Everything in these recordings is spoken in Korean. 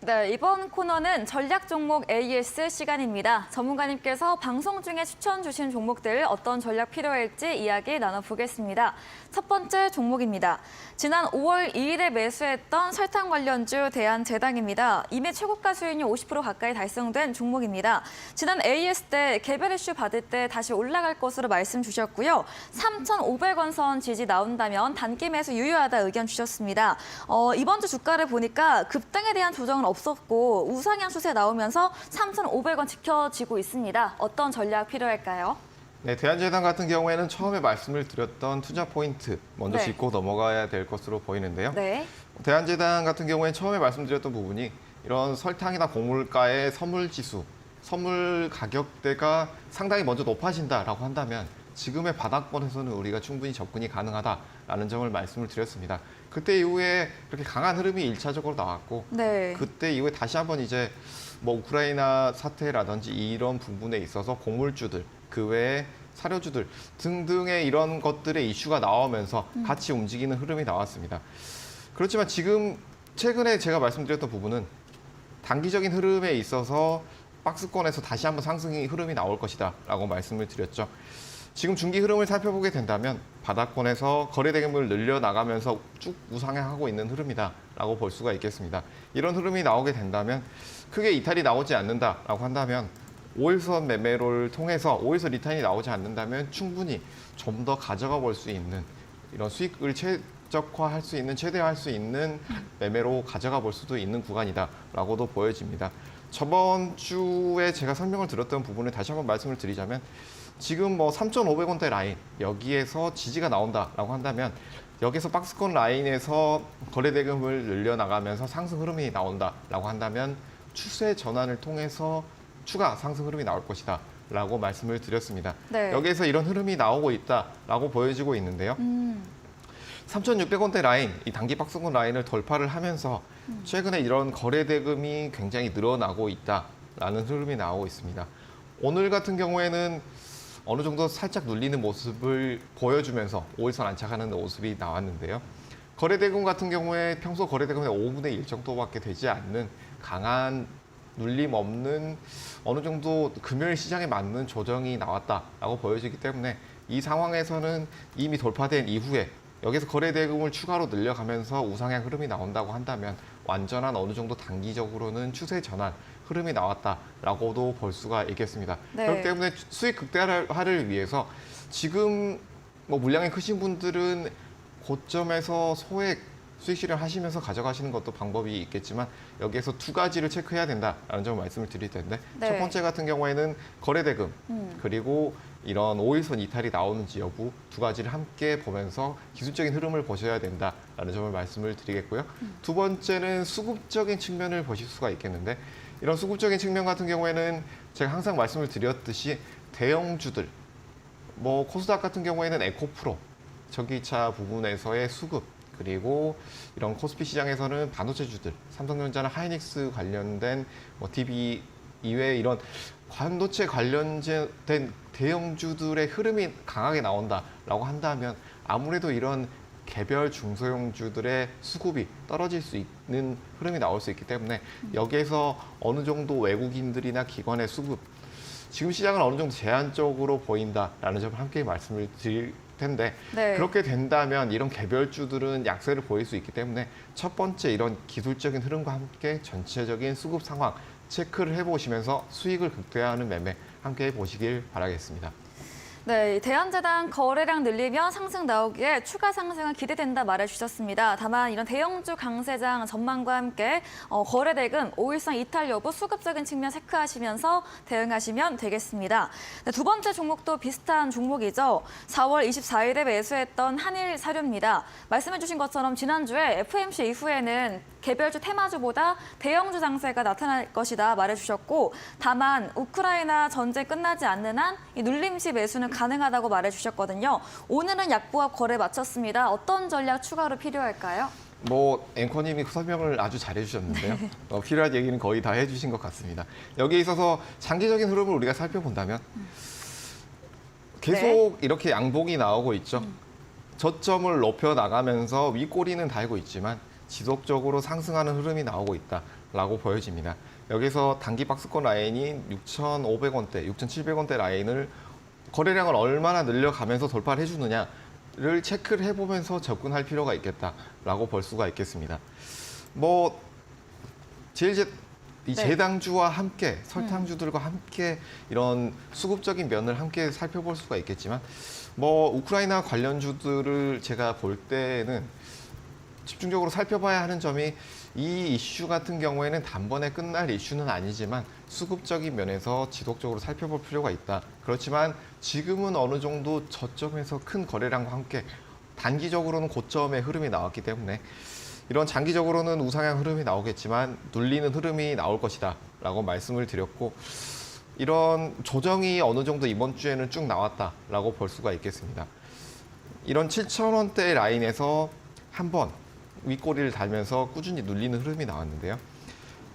네, 이번 코너는 전략 종목 AS 시간입니다. 전문가님께서 방송 중에 추천 주신 종목들 어떤 전략 필요할지 이야기 나눠보겠습니다. 첫 번째 종목입니다. 지난 5월 2일에 매수했던 설탕 관련주 대한제당입니다. 이미 최고가 수익률 50% 가까이 달성된 종목입니다. 지난 AS 때 개별 이슈 받을 때 다시 올라갈 것으로 말씀 주셨고요. 3,500원 선 지지 나온다면 단기 매수 유효하다 의견 주셨습니다. 이번 주 주가를 보니까 급등에 대한 조정은 없었고 우상향 추세 나오면서 3,500원 지켜지고 있습니다. 어떤 전략 필요할까요? 네, 대한제당 같은 경우에는 처음에 말씀을 드렸던 투자 포인트 먼저 네. 짚고 넘어가야 될 것으로 보이는데요. 네. 대한제당 같은 경우에는 처음에 말씀드렸던 부분이 이런 설탕이나 곡물가의 선물지수, 선물 가격대가 상당히 먼저 높아진다라고 한다면 지금의 바닥권에서는 우리가 충분히 접근이 가능하다라는 점을 말씀을 드렸습니다. 그때 이후에 그렇게 강한 흐름이 1차적으로 나왔고 네. 그때 이후에 다시 한번 이제 뭐 우크라이나 사태라든지 이런 부분에 있어서 곡물주들, 그 외에 사료주들 등등의 이런 것들의 이슈가 나오면서 같이 움직이는 흐름이 나왔습니다. 그렇지만 지금 최근에 제가 말씀드렸던 부분은 단기적인 흐름에 있어서 박스권에서 다시 한번 상승의 흐름이 나올 것이다 라고 말씀을 드렸죠. 지금 중기 흐름을 살펴보게 된다면 바닥권에서 거래 대금을 늘려나가면서 쭉 우상향하고 있는 흐름이다라고 볼 수가 있겠습니다. 이런 흐름이 나오게 된다면 크게 이탈이 나오지 않는다라고 한다면 5일선 매매를 통해서 5일선 리턴이 나오지 않는다면 충분히 좀 더 가져가 볼 수 있는 이런 수익을 최적화할 수 있는, 최대화할 수 있는 매매로 가져가 볼 수도 있는 구간이다라고도 보여집니다. 저번 주에 제가 설명을 드렸던 부분을 다시 한번 말씀을 드리자면 지금 뭐 3,500원대 라인 여기에서 지지가 나온다라고 한다면 여기서 박스권 라인에서 거래 대금을 늘려나가면서 상승 흐름이 나온다라고 한다면 추세 전환을 통해서 추가 상승 흐름이 나올 것이다 라고 말씀을 드렸습니다. 네. 여기에서 이런 흐름이 나오고 있다라고 보여지고 있는데요. 3,600원대 라인, 이 단기 박스권 라인을 돌파를 하면서 최근에 이런 거래 대금이 굉장히 늘어나고 있다라는 흐름이 나오고 있습니다. 오늘 같은 경우에는 어느 정도 살짝 눌리는 모습을 보여주면서 5일선 안착하는 모습이 나왔는데요. 거래 대금 같은 경우에 평소 거래 대금의 5분의 1 정도밖에 되지 않는 강한 눌림 없는 어느 정도 금요일 시장에 맞는 조정이 나왔다라고 보여지기 때문에 이 상황에서는 이미 돌파된 이후에 여기서 거래 대금을 추가로 늘려가면서 우상향 흐름이 나온다고 한다면 완전한 어느 정도 단기적으로는 추세 전환 흐름이 나왔다라고도 볼 수가 있겠습니다. 네. 그렇기 때문에 수익 극대화를 위해서 지금 뭐 물량이 크신 분들은 고점에서 소액 수익 실현하시면서 가져가시는 것도 방법이 있겠지만 여기에서 두 가지를 체크해야 된다라는 점을 말씀을 드릴 텐데 네. 첫 번째 같은 경우에는 거래 대금 그리고 이런 5일선 이탈이 나오는지 여부 두 가지를 함께 보면서 기술적인 흐름을 보셔야 된다라는 점을 말씀을 드리겠고요. 두 번째는 수급적인 측면을 보실 수가 있겠는데 이런 수급적인 측면 같은 경우에는 제가 항상 말씀을 드렸듯이 대형주들 뭐 코스닥 같은 경우에는 에코프로 전기차 부분에서의 수급 그리고 이런 코스피 시장에서는 반도체주들, 삼성전자나 하이닉스 관련된 뭐 DB 이외에 이런 반도체 관련된 대형주들의 흐름이 강하게 나온다라고 한다면 아무래도 이런 개별 중소형주들의 수급이 떨어질 수 있는 흐름이 나올 수 있기 때문에 여기에서 어느 정도 외국인들이나 기관의 수급, 지금 시장은 어느 정도 제한적으로 보인다라는 점을 함께 말씀을 드릴 텐데 네. 그렇게 된다면 이런 개별주들은 약세를 보일 수 있기 때문에 첫 번째 이런 기술적인 흐름과 함께 전체적인 수급 상황 체크를 해보시면서 수익을 극대화하는 매매 함께 해보시길 바라겠습니다. 네, 대한제당 거래량 늘리면 상승 나오기에 추가 상승은 기대된다 말해주셨습니다. 다만 이런 대형주 강세장 전망과 함께 거래 대금, 5일선 이탈 여부 수급적인 측면 체크하시면서 대응하시면 되겠습니다. 네, 두 번째 종목도 비슷한 종목이죠. 4월 24일에 매수했던 한일사료입니다. 말씀해주신 것처럼 지난주에 FMC 이후에는 개별주 테마주보다 대형주 장세가 나타날 것이다 말해주셨고 다만 우크라이나 전쟁 끝나지 않는 한 이 눌림시 매수는 가능하다고 말해주셨거든요. 오늘은 약보합 거래 마쳤습니다. 어떤 전략 추가로 필요할까요? 뭐 앵커님이 설명을 아주 잘해주셨는데요. 필요한 얘기는 거의 다 해주신 것 같습니다. 여기에 있어서 장기적인 흐름을 우리가 살펴본다면 계속 이렇게 양봉이 나오고 있죠. 저점을 높여 나가면서 윗꼬리는 달고 있지만 지속적으로 상승하는 흐름이 나오고 있다라고 보여집니다. 여기서 단기 박스권 라인인 6,500원대, 6,700원대 라인을 거래량을 얼마나 늘려가면서 돌파를 해주느냐를 체크를 해보면서 접근할 필요가 있겠다라고 볼 수가 있겠습니다. 뭐 제일 이 네. 재당주와 함께 설탕주들과 함께 이런 수급적인 면을 함께 살펴볼 수가 있겠지만 뭐 우크라이나 관련주들을 제가 볼 때는 집중적으로 살펴봐야 하는 점이 이 이슈 같은 경우에는 단번에 끝날 이슈는 아니지만 수급적인 면에서 지속적으로 살펴볼 필요가 있다. 그렇지만 지금은 어느 정도 저점에서 큰 거래량과 함께 단기적으로는 고점의 흐름이 나왔기 때문에 이런 장기적으로는 우상향 흐름이 나오겠지만 눌리는 흐름이 나올 것이다 라고 말씀을 드렸고 이런 조정이 어느 정도 이번 주에는 쭉 나왔다라고 볼 수가 있겠습니다. 이런 7,000원대 라인에서 한번 윗꼬리를 달면서 꾸준히 눌리는 흐름이 나왔는데요.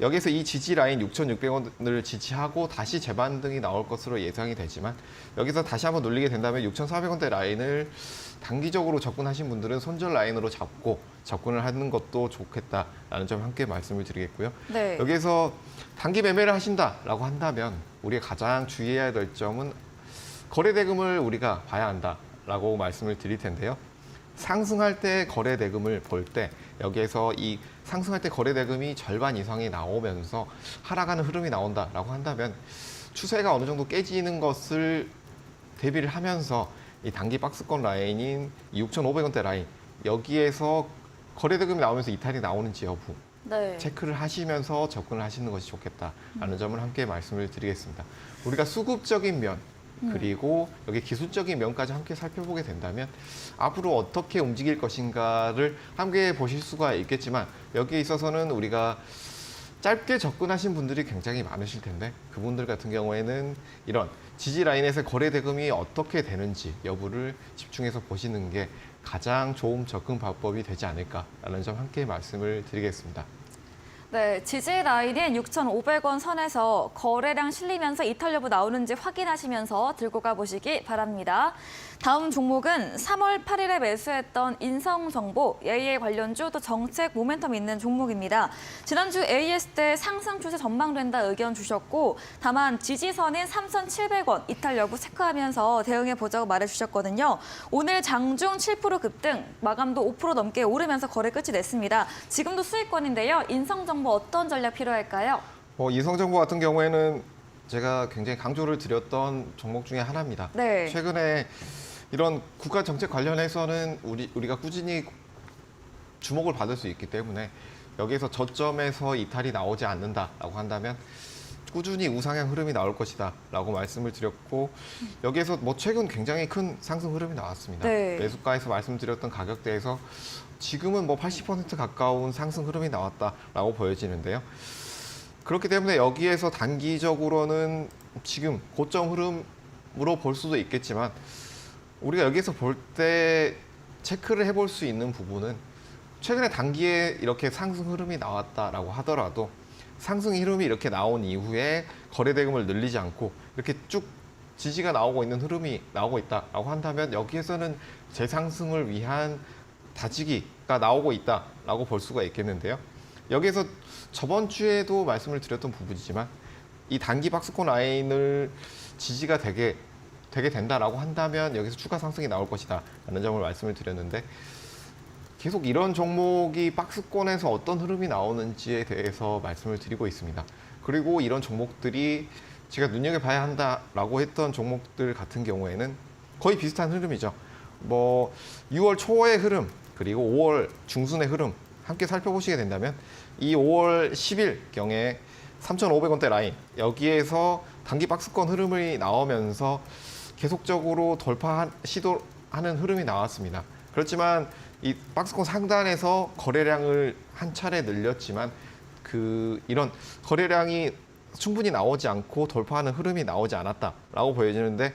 여기서 이 지지 라인 6,600원을 지지하고 다시 재반등이 나올 것으로 예상이 되지만 여기서 다시 한번 눌리게 된다면 6,400원대 라인을 단기적으로 접근하신 분들은 손절 라인으로 잡고 접근을 하는 것도 좋겠다라는 점 함께 말씀을 드리겠고요. 네. 여기에서 단기 매매를 하신다라고 한다면 우리가 가장 주의해야 될 점은 거래 대금을 우리가 봐야 한다라고 말씀을 드릴 텐데요. 상승할 때 거래 대금을 볼 때 여기에서 이 상승할 때 거래 대금이 절반 이상이 나오면서 하락하는 흐름이 나온다라고 한다면 추세가 어느 정도 깨지는 것을 대비를 하면서 이 단기 박스권 라인인 6,500원대 라인 여기에서 거래 대금이 나오면서 이탈이 나오는지 여부 네. 체크를 하시면서 접근을 하시는 것이 좋겠다라는 점을 함께 말씀을 드리겠습니다. 우리가 수급적인 면 그리고 여기 기술적인 면까지 함께 살펴보게 된다면 앞으로 어떻게 움직일 것인가를 함께 보실 수가 있겠지만 여기에 있어서는 우리가 짧게 접근하신 분들이 굉장히 많으실 텐데 그분들 같은 경우에는 이런 지지 라인에서 거래 대금이 어떻게 되는지 여부를 집중해서 보시는 게 가장 좋은 접근 방법이 되지 않을까라는 점 함께 말씀을 드리겠습니다. 네, 지지 라인인 6,500원 선에서 거래량 실리면서 이탈 여부 나오는지 확인하시면서 들고 가보시기 바랍니다. 다음 종목은 3월 8일에 매수했던 인성정보, AA 관련주 또 정책 모멘텀 있는 종목입니다. 지난주 AS 때 상승 추세 전망된다 의견 주셨고 다만 지지선인 3,700원 이탈 여부 체크하면서 대응해보자고 말해주셨거든요. 오늘 장중 7% 급등, 마감도 5% 넘게 오르면서 거래 끝이 냈습니다. 지금도 수익권인데요. 인성정보 어떤 전략 필요할까요? 인성정보 같은 경우에는 제가 굉장히 강조를 드렸던 종목 중에 하나입니다. 네. 최근에 이런 국가 정책 관련해서는 우리가 꾸준히 주목을 받을 수 있기 때문에 여기에서 저점에서 이탈이 나오지 않는다라고 한다면 꾸준히 우상향 흐름이 나올 것이다라고 말씀을 드렸고 여기에서 뭐 최근 굉장히 큰 상승 흐름이 나왔습니다. 네. 매수가에서 말씀드렸던 가격대에서 지금은 뭐 80% 가까운 상승 흐름이 나왔다라고 보여지는데요. 그렇기 때문에 여기에서 단기적으로는 지금 고점 흐름으로 볼 수도 있겠지만 우리가 여기서 볼 때 체크를 해볼 수 있는 부분은 최근에 단기에 이렇게 상승 흐름이 나왔다라고 하더라도 상승 흐름이 이렇게 나온 이후에 거래 대금을 늘리지 않고 이렇게 쭉 지지가 나오고 있는 흐름이 나오고 있다라고 한다면 여기에서는 재상승을 위한 다지기가 나오고 있다라고 볼 수가 있겠는데요. 여기에서 저번 주에도 말씀을 드렸던 부분이지만 이 단기 박스권 라인을 지지가 되게 된다라고 한다면 여기서 추가 상승이 나올 것이다 라는 점을 말씀을 드렸는데 계속 이런 종목이 박스권에서 어떤 흐름이 나오는지에 대해서 말씀을 드리고 있습니다. 그리고 이런 종목들이 제가 눈여겨봐야 한다라고 했던 종목들 같은 경우에는 거의 비슷한 흐름이죠. 뭐 6월 초의 흐름 그리고 5월 중순의 흐름 함께 살펴보시게 된다면 이 5월 10일경에 3,500원대 라인 여기에서 단기 박스권 흐름이 나오면서 계속적으로 시도하는 흐름이 나왔습니다. 그렇지만 이 박스권 상단에서 거래량을 한 차례 늘렸지만 이런 거래량이 충분히 나오지 않고 돌파하는 흐름이 나오지 않았다라고 보여지는데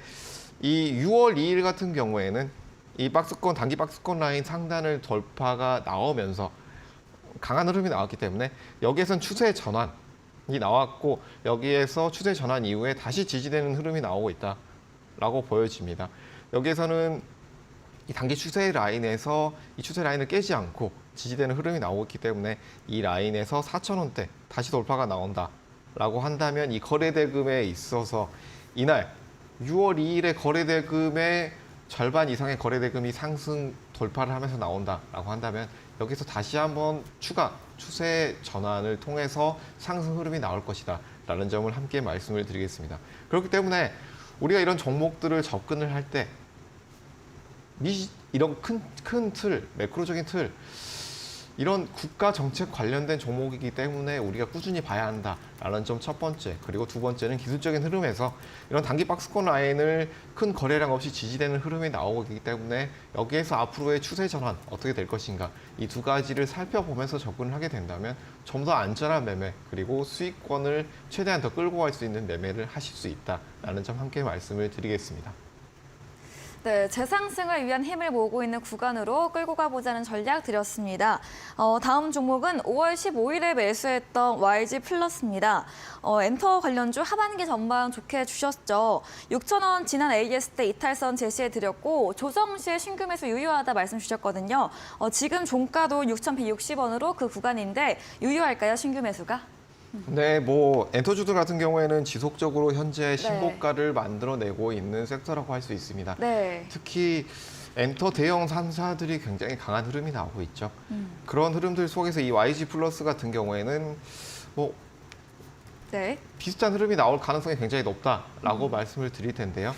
이 6월 2일 같은 경우에는 이 단기 박스권 라인 상단을 돌파가 나오면서 강한 흐름이 나왔기 때문에 여기에선 추세 전환이 나왔고 여기에서 추세 전환 이후에 다시 지지되는 흐름이 나오고 있다라고 보여집니다. 여기에서는 이 단기 추세 라인에서 이 추세 라인을 깨지 않고 지지되는 흐름이 나오고 있기 때문에 이 라인에서 4,000원대 다시 돌파가 나온다라고 한다면 이 거래대금에 있어서 이날 6월 2일에 거래대금의 절반 이상의 거래대금이 상승 돌파를 하면서 나온다라고 한다면 여기서 다시 한번 추가 추세 전환을 통해서 상승 흐름이 나올 것이다 라는 점을 함께 말씀을 드리겠습니다. 그렇기 때문에 우리가 이런 종목들을 접근을 할 때 이런 큰 틀, 매크로적인 틀, 이런 국가 정책 관련된 종목이기 때문에 우리가 꾸준히 봐야 한다라는 점 첫 번째. 그리고 두 번째는 기술적인 흐름에서 이런 단기 박스권 라인을 큰 거래량 없이 지지되는 흐름이 나오고 있기 때문에 여기에서 앞으로의 추세 전환 어떻게 될 것인가, 이 두 가지를 살펴보면서 접근을 하게 된다면 좀 더 안전한 매매, 그리고 수익권을 최대한 더 끌고 갈 수 있는 매매를 하실 수 있다라는 점 함께 말씀을 드리겠습니다. 네, 재상승을 위한 힘을 모으고 있는 구간으로 끌고 가보자는 전략 드렸습니다. 다음 종목은 5월 15일에 매수했던 YG 플러스입니다. 엔터 관련주 하반기 전망 좋게 주셨죠. 6,000원 지난 AS 때 이탈선 제시해 드렸고 조정 시에 신규 매수 유효하다 말씀 주셨거든요. 지금 종가도 6,160원으로 그 구간인데 유효할까요, 신규 매수가? 네, 뭐 엔터주들 같은 경우에는 지속적으로 현재 신고가를 만들어내고 있는 섹터라고 할 수 있습니다. 네. 특히 엔터 대형 3사들이 굉장히 강한 흐름이 나오고 있죠. 그런 흐름들 속에서 이 YG 플러스 같은 경우에는 뭐 네. 비슷한 흐름이 나올 가능성이 굉장히 높다라고 말씀을 드릴 텐데요.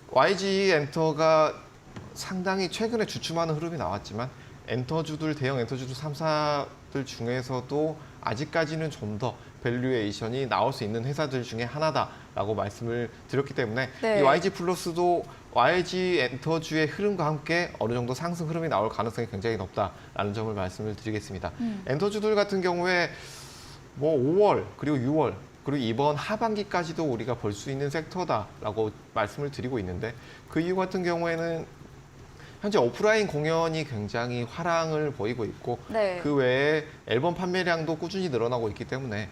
YG 엔터가 상당히 최근에 주춤하는 흐름이 나왔지만 엔터주들, 대형 엔터주들 3사들 중에서도 아직까지는 좀 더 밸류에이션이 나올 수 있는 회사들 중에 하나다라고 말씀을 드렸기 때문에 네. 이 YG 플러스도 YG 엔터주의 흐름과 함께 어느 정도 상승 흐름이 나올 가능성이 굉장히 높다라는 점을 말씀을 드리겠습니다. 엔터주들 같은 경우에 뭐 5월 그리고 6월 그리고 이번 하반기까지도 우리가 볼 수 있는 섹터다라고 말씀을 드리고 있는데 그 이유 같은 경우에는 현재 오프라인 공연이 굉장히 화랑을 보이고 있고 네. 그 외에 앨범 판매량도 꾸준히 늘어나고 있기 때문에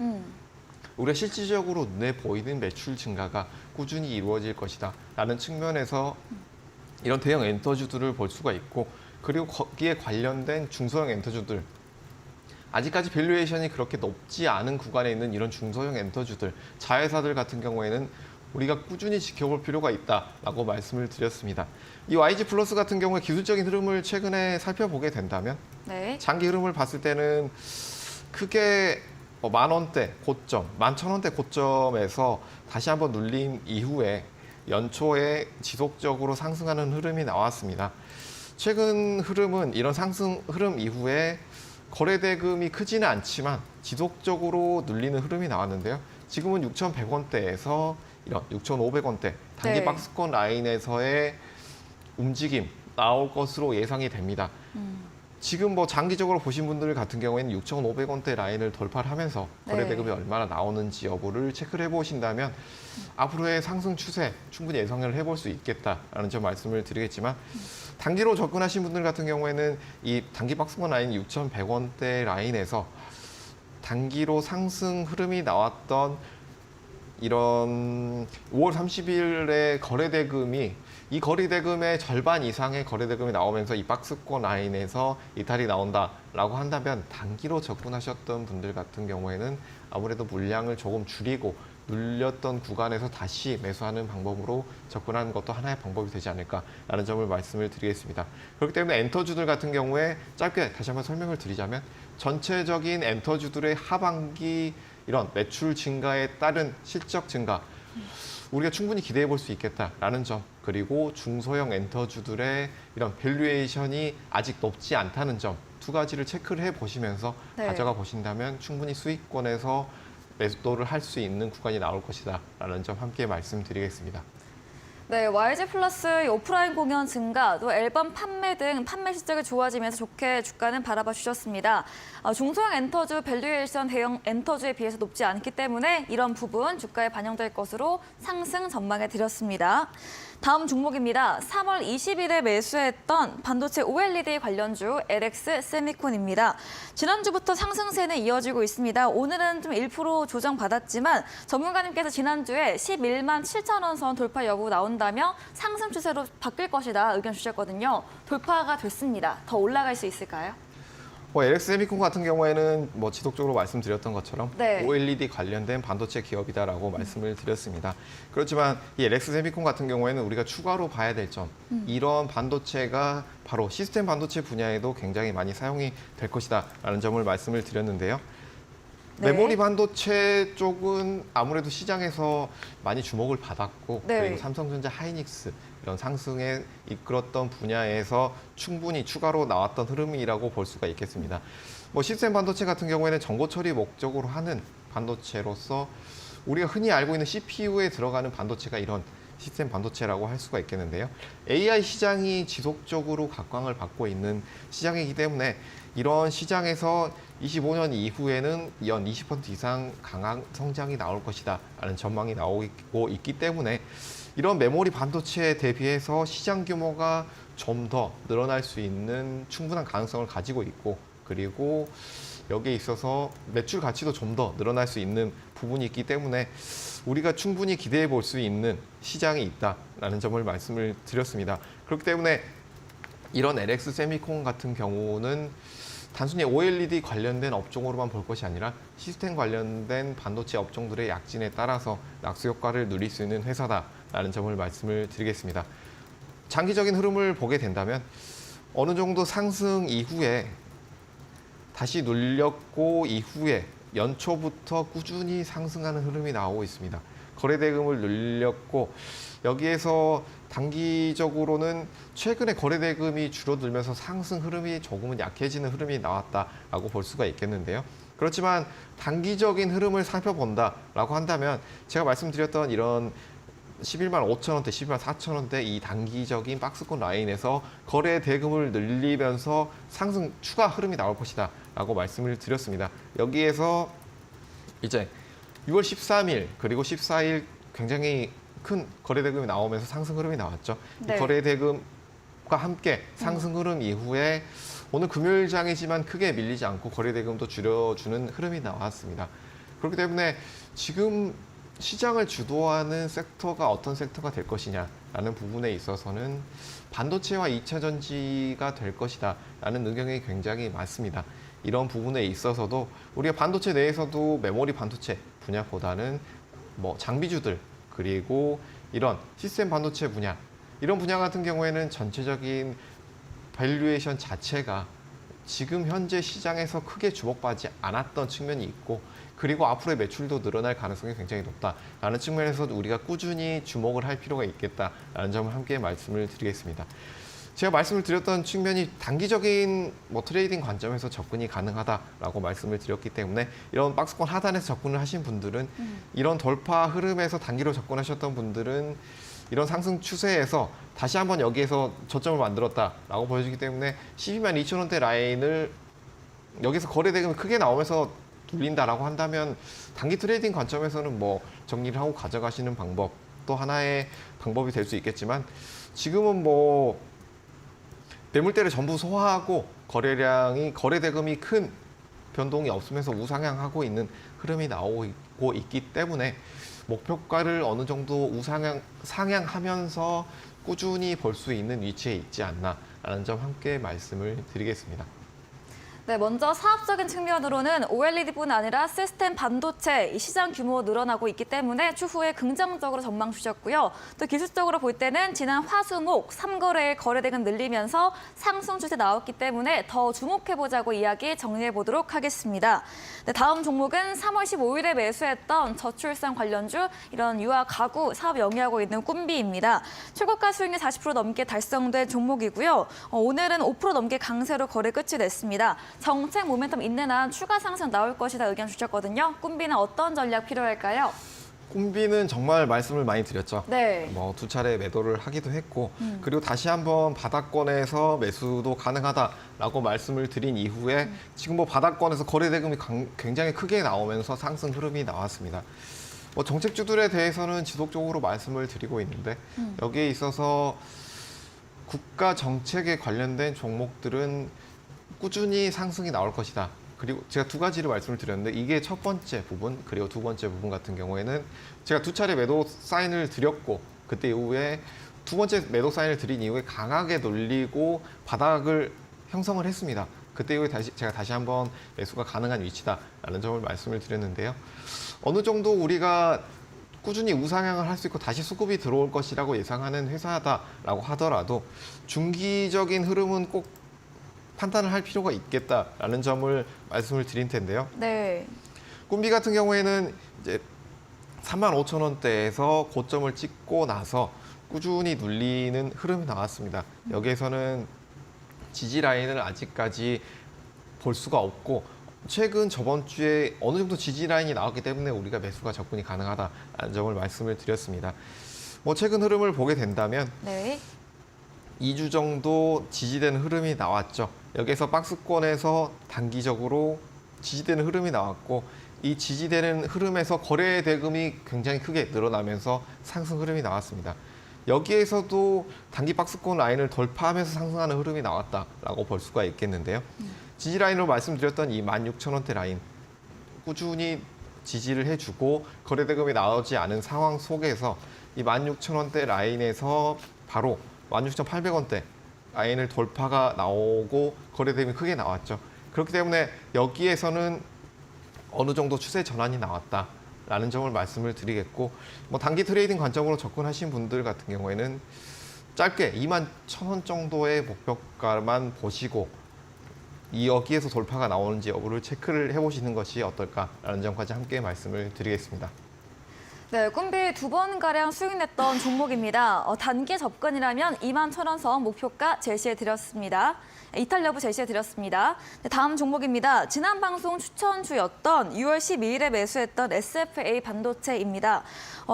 우리가 실질적으로 눈에 보이는 매출 증가가 꾸준히 이루어질 것이다 라는 측면에서 이런 대형 엔터주들을 볼 수가 있고, 그리고 거기에 관련된 중소형 엔터주들, 아직까지 밸류에이션이 그렇게 높지 않은 구간에 있는 이런 중소형 엔터주들, 자회사들 같은 경우에는 우리가 꾸준히 지켜볼 필요가 있다라고 말씀을 드렸습니다. 이 YG 플러스 같은 경우에 기술적인 흐름을 최근에 살펴보게 된다면 네. 장기 흐름을 봤을 때는 크게 10,000원대 고점, 11,000원대 고점에서 다시 한번 눌린 이후에 연초에 지속적으로 상승하는 흐름이 나왔습니다. 최근 흐름은 이런 상승 흐름 이후에 거래대금이 크지는 않지만 지속적으로 눌리는 흐름이 나왔는데요. 지금은 6,100원대에서 이런 6,500원대 단기 네. 박스권 라인에서의 움직임 나올 것으로 예상이 됩니다. 지금 뭐 장기적으로 보신 분들 같은 경우에는 6,500원대 라인을 돌파를 하면서 거래대금이 얼마나 나오는지 여부를 체크를 해보신다면 앞으로의 상승 추세 충분히 예상을 해볼 수 있겠다라는 점 말씀을 드리겠지만, 단기로 접근하신 분들 같은 경우에는 이 단기 박스권 라인 6,100원대 라인에서 단기로 상승 흐름이 나왔던 이런 5월 30일의 거래대금이 이 거래대금의 절반 이상의 거래대금이 나오면서 이 박스권 라인에서 이탈이 나온다라고 한다면 단기로 접근하셨던 분들 같은 경우에는 아무래도 물량을 조금 줄이고 눌렸던 구간에서 다시 매수하는 방법으로 접근하는 것도 하나의 방법이 되지 않을까라는 점을 말씀을 드리겠습니다. 그렇기 때문에 엔터주들 같은 경우에 짧게 다시 한번 설명을 드리자면, 전체적인 엔터주들의 하반기 이런 매출 증가에 따른 실적 증가, 우리가 충분히 기대해 볼 수 있겠다라는 점, 그리고 중소형 엔터주들의 이런 밸류에이션이 아직 높지 않다는 점, 두 가지를 체크를 해 보시면서 네. 가져가 보신다면 충분히 수익권에서 매도를 할 수 있는 구간이 나올 것이다 라는 점 함께 말씀드리겠습니다. 네, YG 플러스 오프라인 공연 증가, 또 앨범 판매 등 판매 실적이 좋아지면서 좋게 주가는 바라봐 주셨습니다. 중소형 엔터주 밸류에이션 대형 엔터주에 비해서 높지 않기 때문에 이런 부분 주가에 반영될 것으로 상승 전망해 드렸습니다. 다음 종목입니다. 3월 20일에 매수했던 반도체 OLED 관련주 LX 세미콘입니다. 지난주부터 상승세는 이어지고 있습니다. 오늘은 좀 1% 조정받았지만 전문가님께서 지난주에 11만 7천 원 선 돌파 여부 나온다며 상승 추세로 바뀔 것이다 의견 주셨거든요. 돌파가 됐습니다. 더 올라갈 수 있을까요? 뭐 LX 세미콘 같은 경우에는 뭐 지속적으로 말씀드렸던 것처럼 네. OLED 관련된 반도체 기업이다라고 말씀을 드렸습니다. 그렇지만 이 LX 세미콘 같은 경우에는 우리가 추가로 봐야 될 점, 이런 반도체가 바로 시스템 반도체 분야에도 굉장히 많이 사용이 될 것이다라는 점을 말씀을 드렸는데요. 네. 메모리 반도체 쪽은 아무래도 시장에서 많이 주목을 받았고 네. 그리고 삼성전자, 하이닉스 이런 상승에 이끌었던 분야에서 충분히 추가로 나왔던 흐름이라고 볼 수가 있겠습니다. 뭐 시스템 반도체 같은 경우에는 정보 처리 목적으로 하는 반도체로서 우리가 흔히 알고 있는 CPU에 들어가는 반도체가 이런 시스템 반도체라고 할 수가 있겠는데요. AI 시장이 지속적으로 각광을 받고 있는 시장이기 때문에 이런 시장에서 25년 이후에는 연 20% 이상 강한 성장이 나올 것이다 라는 전망이 나오고 있기 때문에 이런 메모리 반도체에 대비해서 시장 규모가 좀 더 늘어날 수 있는 충분한 가능성을 가지고 있고 그리고 여기에 있어서 매출 가치도 좀 더 늘어날 수 있는 부분이 있기 때문에 우리가 충분히 기대해 볼 수 있는 시장이 있다라는 점을 말씀을 드렸습니다. 그렇기 때문에 이런 LX 세미콘 같은 경우는 단순히 OLED 관련된 업종으로만 볼 것이 아니라 시스템 관련된 반도체 업종들의 약진에 따라서 낙수 효과를 누릴 수 있는 회사다라는 점을 말씀을 드리겠습니다. 장기적인 흐름을 보게 된다면 어느 정도 상승 이후에 다시 눌렸고 이후에 연초부터 꾸준히 상승하는 흐름이 나오고 있습니다. 거래대금을 늘렸고 여기에서 단기적으로는 최근에 거래대금이 줄어들면서 상승 흐름이 조금은 약해지는 흐름이 나왔다라고 볼 수가 있겠는데요. 그렇지만 단기적인 흐름을 살펴본다라고 한다면 제가 말씀드렸던 이런 11만 5천 원대, 11만 4천 원대 이 단기적인 박스권 라인에서 거래 대금을 늘리면서 상승 추가 흐름이 나올 것이다 라고 말씀을 드렸습니다. 여기에서 이제 6월 13일 그리고 14일 굉장히 큰 거래 대금이 나오면서 상승 흐름이 나왔죠. 네. 이 거래 대금과 함께 상승 흐름 이후에 오늘 금요일장이지만 크게 밀리지 않고 거래 대금도 줄여주는 흐름이 나왔습니다. 그렇기 때문에 지금 시장을 주도하는 섹터가 어떤 섹터가 될 것이냐라는 부분에 있어서는 반도체와 2차 전지가 될 것이다 라는 의견이 굉장히 많습니다. 이런 부분에 있어서도 우리가 반도체 내에서도 메모리 반도체 분야보다는 뭐 장비주들 그리고 이런 시스템 반도체 분야 이런 분야 같은 경우에는 전체적인 밸류에이션 자체가 지금 현재 시장에서 크게 주목받지 않았던 측면이 있고 그리고 앞으로의 매출도 늘어날 가능성이 굉장히 높다라는 측면에서 우리가 꾸준히 주목을 할 필요가 있겠다라는 점을 함께 말씀을 드리겠습니다. 제가 말씀을 드렸던 측면이 단기적인 뭐 트레이딩 관점에서 접근이 가능하다라고 말씀을 드렸기 때문에 이런 박스권 하단에서 접근을 하신 분들은 이런 돌파 흐름에서 단기로 접근하셨던 분들은 이런 상승 추세에서 다시 한번 여기에서 저점을 만들었다라고 보여지기 때문에 12만 2천 원대 라인을 여기서 거래 대금이 크게 나오면서 눌린다라고 한다면 단기 트레이딩 관점에서는 뭐 정리를 하고 가져가시는 방법도 하나의 방법이 될 수 있겠지만 지금은 뭐 매물대를 전부 소화하고 거래 대금이 큰 변동이 없으면서 우상향하고 있는 흐름이 나오고 있기 때문에 목표가를 어느 정도 상향하면서 꾸준히 볼 수 있는 위치에 있지 않나라는 점 함께 말씀을 드리겠습니다. 네, 먼저 사업적인 측면으로는 OLED뿐 아니라 시스템 반도체 이 시장 규모 늘어나고 있기 때문에 추후에 긍정적으로 전망 주셨고요. 또 기술적으로 볼 때는 지난 화수목 3거래일 거래대금 늘리면서 상승 추세 나왔기 때문에 더 주목해보자고 이야기 정리해보도록 하겠습니다. 네, 다음 종목은 3월 15일에 매수했던 저출산 관련주 이런 유아 가구 사업 영위하고 있는 꿈비입니다. 최고가 수익률 40% 넘게 달성된 종목이고요. 오늘은 5% 넘게 강세로 거래 끝이 냈습니다. 정책 모멘텀 있는 한 추가 상승 나올 것이다 의견 주셨거든요. 꿈비는 어떤 전략 필요할까요? 꿈비는 정말 말씀을 많이 드렸죠. 네. 뭐 두 차례 매도를 하기도 했고 그리고 다시 한번 바닥권에서 매수도 가능하다라고 말씀을 드린 이후에 지금 뭐 바닥권에서 거래 대금이 굉장히 크게 나오면서 상승 흐름이 나왔습니다. 뭐 정책주들에 대해서는 지속적으로 말씀을 드리고 있는데 여기에 있어서 국가 정책에 관련된 종목들은 꾸준히 상승이 나올 것이다. 그리고 제가 두 가지를 말씀을 드렸는데 이게 첫 번째 부분 그리고 두 번째 부분 같은 경우에는 제가 두 차례 매도 사인을 드렸고 그때 이후에 두 번째 매도 사인을 드린 이후에 강하게 눌리고 바닥을 형성을 했습니다. 그때 이후에 제가 다시 한번 매수가 가능한 위치다라는 점을 말씀을 드렸는데요. 어느 정도 우리가 꾸준히 우상향을 할 수 있고 다시 수급이 들어올 것이라고 예상하는 회사다라고 하더라도 중기적인 흐름은 꼭 판단을 할 필요가 있겠다라는 점을 말씀을 드릴 텐데요. 네. 꿈비 같은 경우에는 이제 35,000원대에서 고점을 찍고 나서 꾸준히 눌리는 흐름이 나왔습니다. 여기에서는 지지 라인을 아직까지 볼 수가 없고 최근 저번 주에 어느 정도 지지 라인이 나왔기 때문에 우리가 매수가 접근이 가능하다는 점을 말씀을 드렸습니다. 뭐 최근 흐름을 보게 된다면 네. 2주 정도 지지되는 흐름이 나왔죠. 여기서 박스권에서 단기적으로 지지되는 흐름이 나왔고 이 지지되는 흐름에서 거래 대금이 굉장히 크게 늘어나면서 상승 흐름이 나왔습니다. 여기에서도 단기 박스권 라인을 돌파하면서 상승하는 흐름이 나왔다라고 볼 수가 있겠는데요. 지지 라인으로 말씀드렸던 이 16,000원대 라인 꾸준히 지지를 해주고 거래 대금이 나오지 않은 상황 속에서 이 16,000원대 라인에서 바로 16,800원대 라인을 돌파가 나오고 거래 대금이 크게 나왔죠. 그렇기 때문에 여기에서는 어느 정도 추세 전환이 나왔다라는 점을 말씀을 드리겠고 뭐 단기 트레이딩 관점으로 접근하신 분들 같은 경우에는 짧게 21,000원 정도의 목표가만 보시고 여기에서 돌파가 나오는지 여부를 체크를 해보시는 것이 어떨까라는 점까지 함께 말씀을 드리겠습니다. 네, 꿈비 2번가량 수익냈던 종목입니다. 단기 접근이라면 21,000원 선 목표가 제시해드렸습니다. 이탈 여부 제시해드렸습니다. 네, 다음 종목입니다. 지난 방송 추천주였던 6월 12일에 매수했던 SFA 반도체입니다.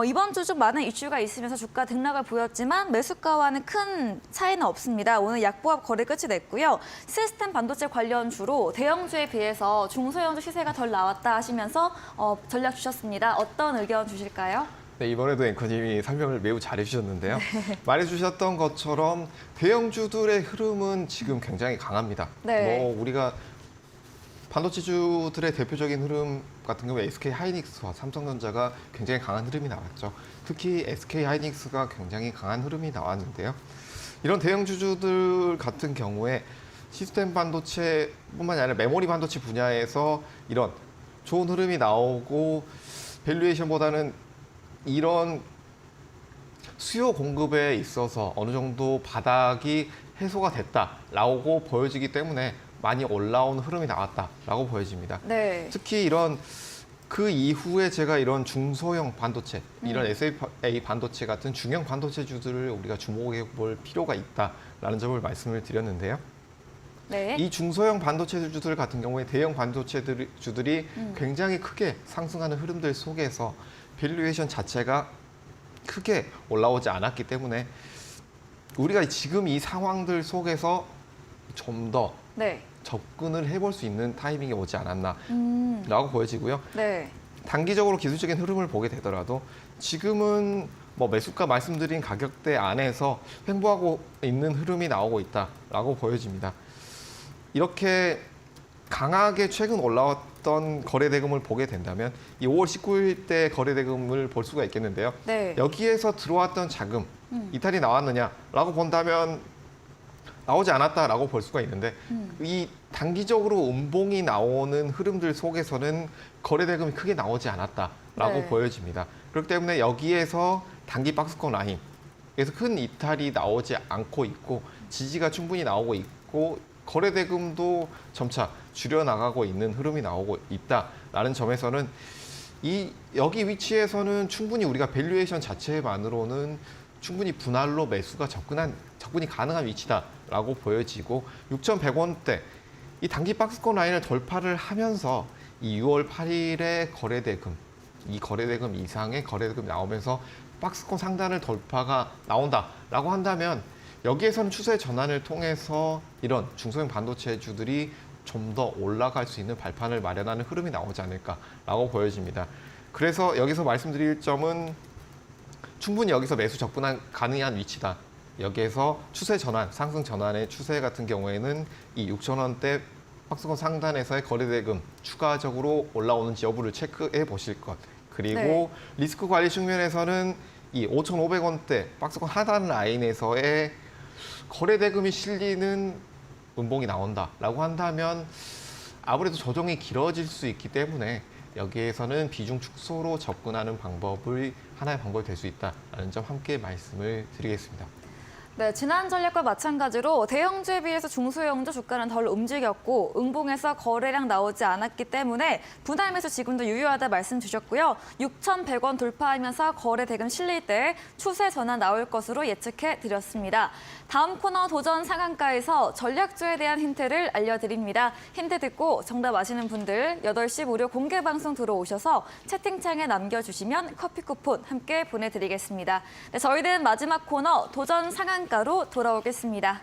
이번 주 좀 많은 이슈가 있으면서 주가 등락을 보였지만 매수가와는 큰 차이는 없습니다. 오늘 약보합 거래 끝이 냈고요. 시스템 반도체 관련주로 대형주에 비해서 중소형주 시세가 덜 나왔다 하시면서 전략 주셨습니다. 어떤 의견 주실까요? 네, 이번에도 앵커님이 설명을 매우 잘해주셨는데요. 말해주셨던 것처럼 대형주들의 흐름은 지금 굉장히 강합니다. 네. 뭐 우리가 반도체주들의 대표적인 흐름 같은 경우에 SK 하이닉스와 삼성전자가 굉장히 강한 흐름이 나왔죠. 특히 SK 하이닉스가 굉장히 강한 흐름이 나왔는데요. 이런 대형주들 같은 경우에 시스템 반도체뿐만이 아니라 메모리 반도체 분야에서 이런 좋은 흐름이 나오고 밸류에이션보다는 이런 수요 공급에 있어서 어느 정도 바닥이 해소가 됐다라고 보여지기 때문에 많이 올라온 흐름이 나왔다라고 보여집니다. 네. 특히 이런 그 이후에 제가 이런 중소형 반도체, 이런 SFA 반도체 같은 중형 반도체주들을 우리가 주목해 볼 필요가 있다라는 점을 말씀을 드렸는데요. 네. 이 중소형 반도체주들 같은 경우에 대형 반도체주들이 굉장히 크게 상승하는 흐름들 속에서 밸류에이션 자체가 크게 올라오지 않았기 때문에 우리가 지금 이 상황들 속에서 좀 더 네. 접근을 해볼 수 있는 타이밍이 오지 음. 않았나라고 보여지고요. 네. 단기적으로 기술적인 흐름을 보게 되더라도 지금은 뭐 매수가 말씀드린 가격대 안에서 횡보하고 있는 흐름이 나오고 있다라고 보여집니다. 이렇게 강하게 최근 올라왔던 거래 대금을 보게 된다면 이 5월 19일 때 거래 대금을 볼 수가 있겠는데요. 네. 여기에서 들어왔던 자금 이탈이 나왔느냐라고 본다면 나오지 않았다라고 볼 수가 있는데 이 단기적으로 음봉이 나오는 흐름들 속에서는 거래 대금이 크게 나오지 않았다라고 네. 보여집니다. 그렇기 때문에 여기에서 단기 박스권 라인에서 큰 이탈이 나오지 않고 있고 지지가 충분히 나오고 있고 거래 대금도 점차 줄여나가고 있는 흐름이 나오고 있다라는 점에서는 여기 위치에서는 충분히 우리가 밸류에이션 자체만으로는 충분히 분할로 매수가 접근이 가능한 위치다라고 보여지고 6,100원대 이 단기 박스권 라인을 돌파를 하면서 이 6월 8일에 이 거래대금 이상의 거래대금이 나오면서 박스권 상단을 돌파가 나온다라고 한다면 여기에서는 추세 전환을 통해서 이런 중소형 반도체주들이 좀 더 올라갈 수 있는 발판을 마련하는 흐름이 나오지 않을까라고 보여집니다. 그래서 여기서 말씀드릴 점은 충분히 여기서 매수 접근 가능한 위치다. 여기에서 추세 전환, 상승 전환의 추세 같은 경우에는 이 6,000원대 박스권 상단에서의 거래대금 추가적으로 올라오는지 여부를 체크해 보실 것. 그리고 네. 리스크 관리 측면에서는 이 5,500원대 박스권 하단 라인에서의 거래대금이 실리는 음봉이 나온다라고 한다면 아무래도 조정이 길어질 수 있기 때문에 여기에서는 비중 축소로 접근하는 방법이 하나의 방법이 될 수 있다는 점 함께 말씀을 드리겠습니다. 네, 지난 전략과 마찬가지로 대형주에 비해서 중소형주 주가는 덜 움직였고 음봉에서 거래량 나오지 않았기 때문에 분할 매수 지금도 유효하다 말씀 주셨고요. 6,100원 돌파하면서 거래 대금 실릴 때 추세 전환 나올 것으로 예측해 드렸습니다. 다음 코너 도전 상한가에서 전략주에 대한 힌트를 알려드립니다. 힌트 듣고 정답 아시는 분들 8시 무료 공개 방송 들어오셔서 채팅창에 남겨주시면 커피 쿠폰 함께 보내드리겠습니다. 네, 저희는 마지막 코너 도전 상한가로 돌아오겠습니다.